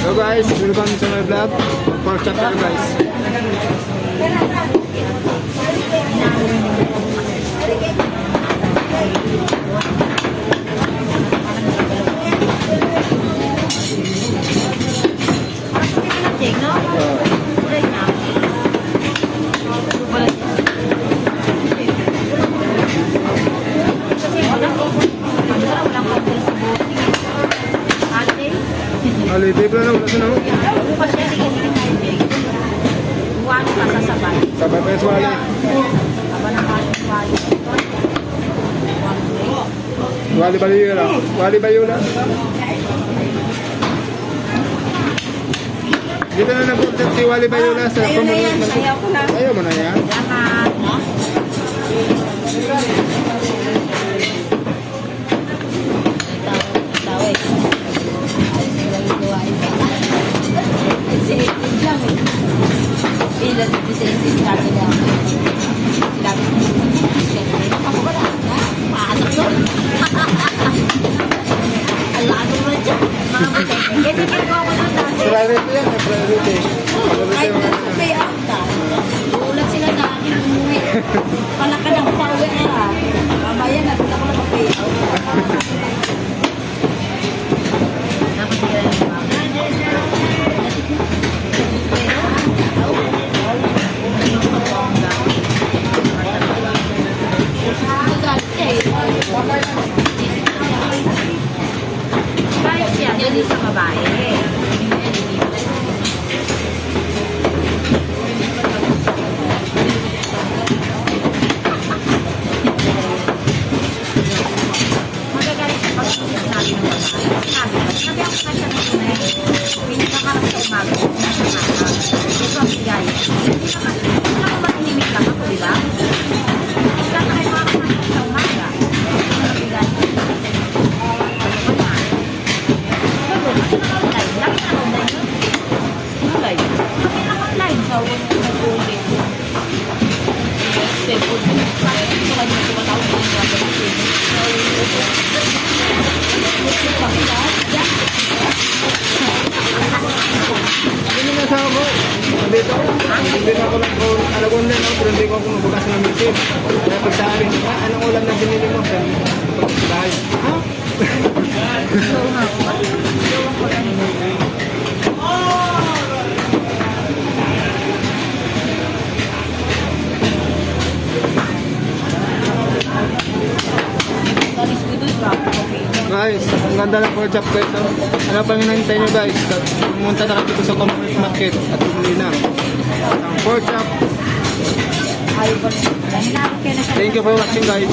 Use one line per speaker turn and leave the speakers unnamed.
Hello guys, welcome to my vlog. Pork chop tayo guys. Alipay pala na wala na. Sabay pa yung wali. Wali Bayula. Wali Bayula. Dito na nag-content si Wali Bayula sa pamumulit. Ayaw mo na yan. Private yan, private eh.
Ay, payout ka. Ulat sila dati umuwi. Pala ka nang pauwi na. Mamaya na, kung ako nakapayout. Dapat sila yung yan sa babae. Magagalit siya pag sinabi ng babae. Sabi ako na siya ng tunay. Pinakakarap sa umaga. Ito ang bigay. Hindi naman matinimik lang ako, di ba? Ikakakay mga kasama sa umaga.
Hindi na ako lang po alagon din pero hindi ko ako mabukas ng misip. Kaya pag sa akin, anong ulam na binili mo? Pagkakas ha? Guys, ang ganda ng pork chop guys. Ano pang hinahintay nyo guys? Pumunta na dito sa Commonwealth Market at bumili na ang pork chop. Thank you for watching guys.